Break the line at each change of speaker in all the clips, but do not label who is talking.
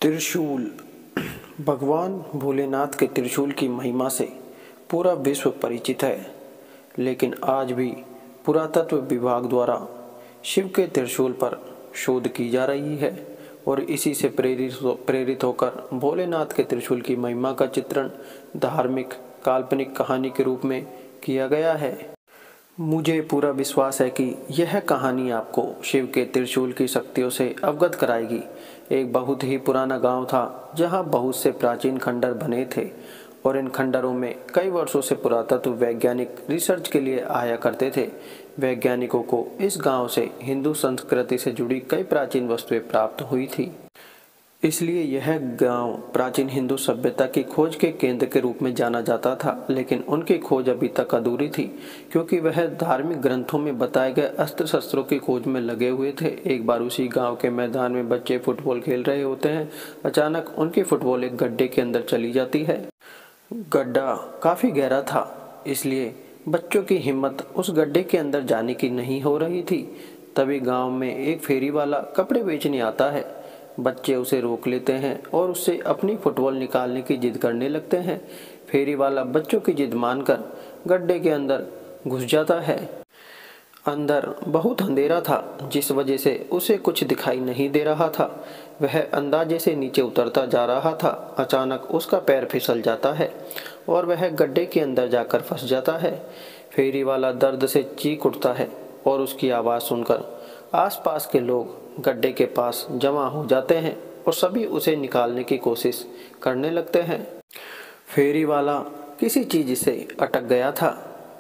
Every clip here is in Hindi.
त्रिशूल। भगवान भोलेनाथ के त्रिशूल की महिमा से पूरा विश्व परिचित है, लेकिन आज भी पुरातत्व विभाग द्वारा शिव के त्रिशूल पर शोध की जा रही है और इसी से प्रेरित होकर भोलेनाथ के त्रिशूल की महिमा का चित्रण धार्मिक काल्पनिक कहानी के रूप में किया गया है। मुझे पूरा विश्वास है कि यह कहानी आपको शिव के त्रिशूल की शक्तियों से अवगत कराएगी। एक बहुत ही पुराना गांव था जहां बहुत से प्राचीन खंडर बने थे और इन खंडरों में कई वर्षों से पुरातत्व वैज्ञानिक रिसर्च के लिए आया करते थे। वैज्ञानिकों को इस गांव से हिंदू संस्कृति से जुड़ी कई प्राचीन वस्तुएं प्राप्त हुई थी, इसलिए यह गांव प्राचीन हिंदू सभ्यता की खोज के केंद्र के रूप में जाना जाता था। लेकिन उनकी खोज अभी तक अधूरी थी, क्योंकि वह धार्मिक ग्रंथों में बताए गए अस्त्र शस्त्रों की खोज में लगे हुए थे। एक बार उसी गांव के मैदान में बच्चे फुटबॉल खेल रहे होते हैं। अचानक उनकी फुटबॉल एक गड्ढे के अंदर चली जाती है। गड्ढा काफी गहरा था, इसलिए बच्चों की हिम्मत उस गड्ढे के अंदर जाने की नहीं हो रही थी। तभी गांव में एक फेरी वाला कपड़े बेचने आता है। बच्चे उसे रोक लेते हैं और उससे अपनी फुटबॉल निकालने की जिद करने लगते हैं। फेरी वाला बच्चों की जिद मानकर गड्ढे के अंदर घुस जाता है। अंदर बहुत अंधेरा था, जिस वजह से उसे कुछ दिखाई नहीं दे रहा था। वह अंदाजे से नीचे उतरता जा रहा था। अचानक उसका पैर फिसल जाता है और वह गड्ढे के अंदर जाकर फंस जाता है। फेरी वाला दर्द से चीख उठता है और उसकी आवाज़ सुनकर आसपास के लोग गड्ढे के पास जमा हो जाते हैं और सभी उसे निकालने की कोशिश करने लगते हैं। फेरी वाला किसी चीज से अटक गया था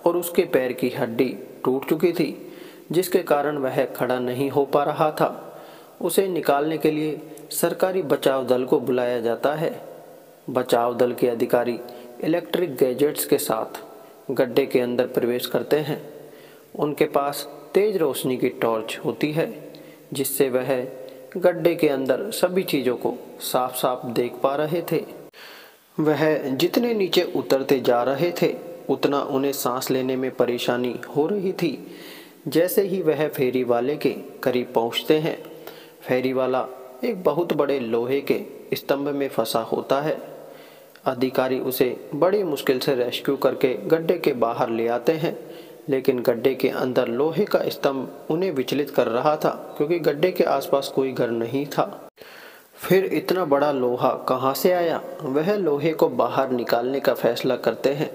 और उसके पैर की हड्डी टूट चुकी थी, जिसके कारण वह खड़ा नहीं हो पा रहा था। उसे निकालने के लिए सरकारी बचाव दल को बुलाया जाता है। बचाव दल के अधिकारी इलेक्ट्रिक गैजेट्स के साथ गड्ढे के अंदर प्रवेश करते हैं। उनके पास तेज रोशनी की टॉर्च होती है, जिससे वह गड्ढे के अंदर सभी चीज़ों को साफ साफ देख पा रहे थे। वह जितने नीचे उतरते जा रहे थे, उतना उन्हें सांस लेने में परेशानी हो रही थी। जैसे ही वह फेरी वाले के करीब पहुंचते हैं, फेरी वाला एक बहुत बड़े लोहे के स्तंभ में फंसा होता है। अधिकारी उसे बड़ी मुश्किल से रेस्क्यू करके गड्ढे के बाहर ले आते हैं, लेकिन गड्ढे के अंदर लोहे का स्तंभ उन्हें विचलित कर रहा था, क्योंकि गड्ढे के आसपास कोई घर नहीं था। फिर इतना बड़ा लोहा कहां से आया? वह लोहे को बाहर निकालने का फैसला करते हैं,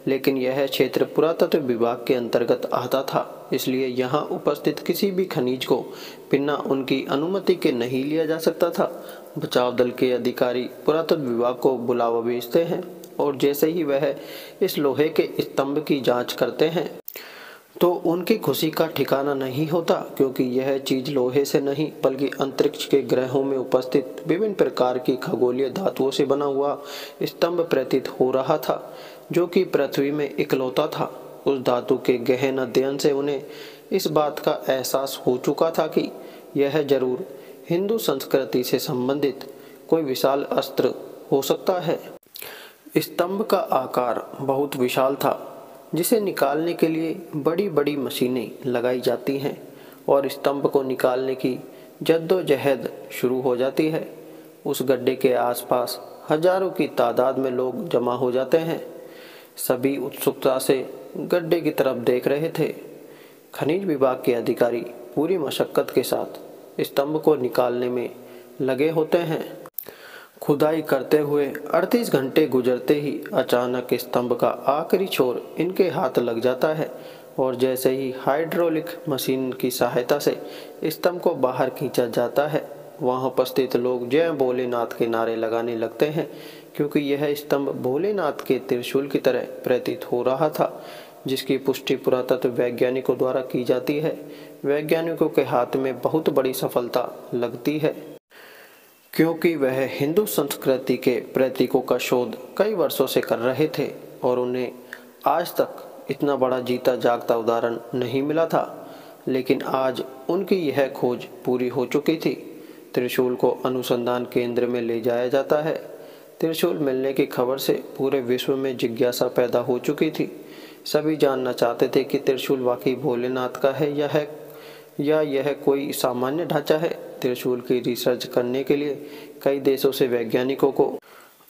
लेकिन यह क्षेत्र पुरातत्व विभाग के अंतर्गत आता था, इसलिए यहां उपस्थित किसी भी खनिज को बिना उनकी अनुमति के नहीं लिया जा सकता था। बचाव दल के अधिकारी पुरातत्व विभाग को बुलावा भेजते हैं और जैसे ही वह इस लोहे के स्तंभ की जांच करते हैं तो उनकी खुशी का ठिकाना नहीं होता, क्योंकि यह चीज लोहे से नहीं बल्कि अंतरिक्ष के ग्रहों में उपस्थित विभिन्न प्रकार की खगोलीय धातुओं से बना हुआ स्तंभ प्रतीत हो रहा था, जो कि पृथ्वी में इकलौता था। उस धातु के गहन अध्ययन से उन्हें इस बात का एहसास हो चुका था कि यह जरूर हिंदू संस्कृति से संबंधित कोई विशाल अस्त्र हो सकता है। स्तंभ का आकार बहुत विशाल था, जिसे निकालने के लिए बड़ी बड़ी मशीनें लगाई जाती हैं और स्तंभ को निकालने की जद्दोजहद शुरू हो जाती है। उस गड्ढे के आसपास हजारों की तादाद में लोग जमा हो जाते हैं। सभी उत्सुकता से गड्ढे की तरफ देख रहे थे। खनिज विभाग के अधिकारी पूरी मशक्कत के साथ स्तंभ को निकालने में लगे होते हैं। खुदाई करते हुए 38 घंटे गुजरते ही अचानक स्तंभ का आखिरी छोर इनके हाथ लग जाता है और जैसे ही हाइड्रोलिक मशीन की सहायता से स्तंभ को बाहर खींचा जाता है, वहां उपस्थित लोग जय भोलेनाथ के नारे लगाने लगते हैं, क्योंकि यह स्तंभ भोलेनाथ के त्रिशूल की तरह प्रतीत हो रहा था, जिसकी पुष्टि पुरातत्व वैज्ञानिकों द्वारा की जाती है। वैज्ञानिकों के हाथ में बहुत बड़ी सफलता लगती है, क्योंकि वह हिंदू संस्कृति के प्रतीकों का शोध कई वर्षों से कर रहे थे और उन्हें आज तक इतना बड़ा जीता जागता उदाहरण नहीं मिला था। लेकिन आज उनकी यह खोज पूरी हो चुकी थी। त्रिशूल को अनुसंधान केंद्र में ले जाया जाता है। त्रिशूल मिलने की खबर से पूरे विश्व में जिज्ञासा पैदा हो चुकी थी। सभी जानना चाहते थे कि त्रिशूल वाकई भोलेनाथ का है या यह कोई सामान्य ढांचा है। त्रिशूल की रिसर्च करने के लिए कई देशों से वैज्ञानिकों को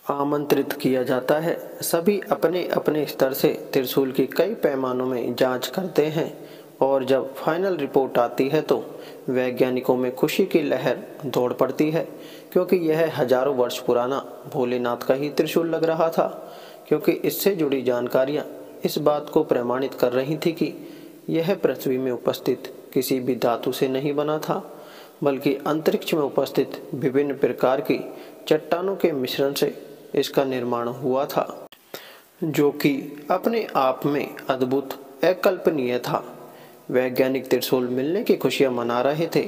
आमंत्रित किया जाता है। सभी अपने अपने स्तर से त्रिशूल की कई पैमानों में जांच करते हैं और जब फाइनल रिपोर्ट आती है तो वैज्ञानिकों में खुशी की लहर दौड़ पड़ती है, क्योंकि यह हजारों वर्ष पुराना भोलेनाथ का ही त्रिशूल लग रहा था। क्योंकि इससे जुड़ी जानकारियां इस बात को प्रमाणित कर रही थी कि यह पृथ्वी में उपस्थित किसी भी धातु से नहीं बना था, बल्कि अंतरिक्ष में उपस्थित विभिन्न प्रकार की चट्टानों के मिश्रण से इसका निर्माण हुआ था, जो कि अपने आप में अद्भुत अकल्पनीय था। वैज्ञानिक त्रिशूल मिलने की खुशियां मना रहे थे।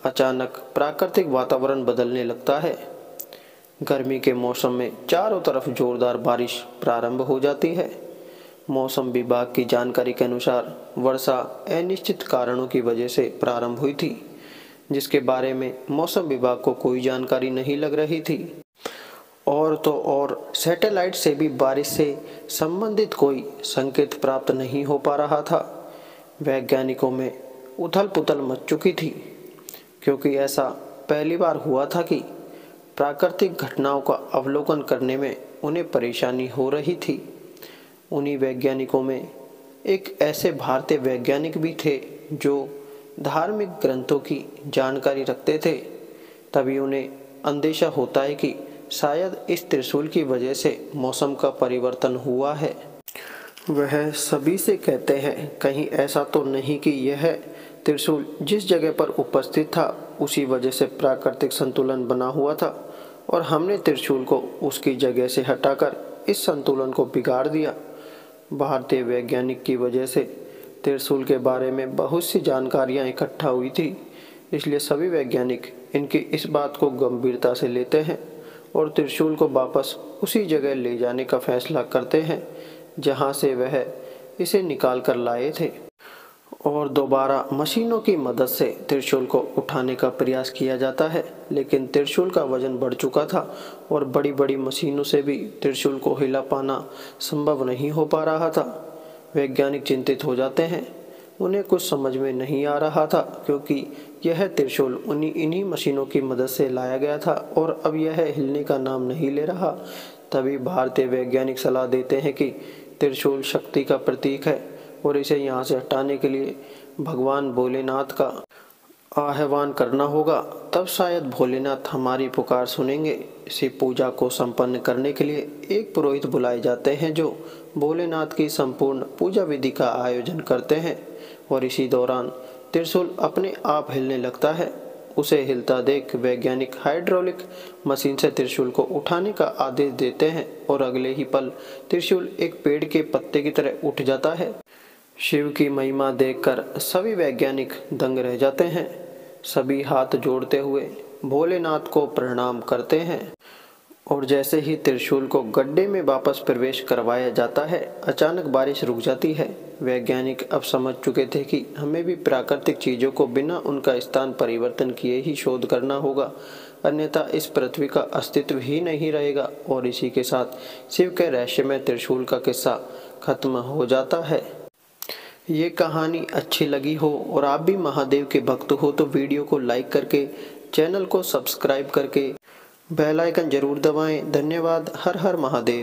अचानक प्राकृतिक वातावरण बदलने लगता है। गर्मी के मौसम में चारों तरफ जोरदार बारिश प्रारंभ हो जाती है। मौसम विभाग की जानकारी के अनुसार वर्षा अनिश्चित कारणों की वजह से प्रारंभ हुई थी, जिसके बारे में मौसम विभाग को कोई जानकारी नहीं लग रही थी। और तो और सैटेलाइट से भी बारिश से संबंधित कोई संकेत प्राप्त नहीं हो पा रहा था। वैज्ञानिकों में उथल पुथल मच चुकी थी, क्योंकि ऐसा पहली बार हुआ था कि प्राकृतिक घटनाओं का अवलोकन करने में उन्हें परेशानी हो रही थी। उन्हीं वैज्ञानिकों में एक ऐसे भारतीय वैज्ञानिक भी थे जो धार्मिक ग्रंथों की जानकारी रखते थे। तभी उन्हें अंदेशा होता है कि शायद इस त्रिशूल की वजह से मौसम का परिवर्तन हुआ है। वह सभी से कहते हैं, कहीं ऐसा तो नहीं कि यह त्रिशूल जिस जगह पर उपस्थित था उसी वजह से प्राकृतिक संतुलन बना हुआ था और हमने त्रिशूल को उसकी जगह से हटाकर इस संतुलन को बिगाड़ दिया। भारतीय वैज्ञानिक की वजह से त्रिशूल के बारे में बहुत सी जानकारियां इकट्ठा हुई थी, इसलिए सभी वैज्ञानिक इनकी इस बात को गंभीरता से लेते हैं और त्रिशूल को वापस उसी जगह ले जाने का फैसला करते हैं जहां से वह इसे निकाल कर लाए थे, और दोबारा मशीनों की मदद से त्रिशूल को उठाने का प्रयास किया जाता है। लेकिन त्रिशूल का वजन बढ़ चुका था और बड़ी बड़ी मशीनों से भी त्रिशूल को हिला पाना संभव नहीं हो पा रहा था। वैज्ञानिक चिंतित हो जाते हैं। उन्हें कुछ समझ में नहीं आ रहा था, क्योंकि यह त्रिशूल इन्हीं मशीनों की मदद से लाया गया था और अब यह हिलने का नाम नहीं ले रहा। तभी भारतीय वैज्ञानिक सलाह देते हैं कि त्रिशूल शक्ति का प्रतीक है और इसे यहाँ से हटाने के लिए भगवान भोलेनाथ का आह्वान करना होगा, तब शायद भोलेनाथ हमारी पुकार सुनेंगे। इसी पूजा को संपन्न करने के लिए एक पुरोहित बुलाए जाते हैं जो भोलेनाथ की संपूर्ण पूजा विधि का आयोजन करते हैं और इसी दौरान त्रिशूल अपने आप हिलने लगता है। उसे हिलता देख वैज्ञानिक हाइड्रोलिक मशीन से त्रिशूल को उठाने का आदेश देते हैं और अगले ही पल त्रिशूल एक पेड़ के पत्ते की तरह उठ जाता है। शिव की महिमा देखकर सभी वैज्ञानिक दंग रह जाते हैं। सभी हाथ जोड़ते हुए भोलेनाथ को प्रणाम करते हैं और जैसे ही त्रिशूल को गड्ढे में वापस प्रवेश करवाया जाता है, अचानक बारिश रुक जाती है। वैज्ञानिक अब समझ चुके थे कि हमें भी प्राकृतिक चीजों को बिना उनका स्थान परिवर्तन किए ही शोध करना होगा, अन्यथा इस पृथ्वी का अस्तित्व ही नहीं रहेगा। और इसी के साथ शिव के रहस्यमय त्रिशूल का किस्सा खत्म हो जाता है। ये कहानी अच्छी लगी हो और आप भी महादेव के भक्त हो तो वीडियो को लाइक करके, चैनल को सब्सक्राइब करके बेल आइकन जरूर दबाएं। धन्यवाद। हर हर महादेव।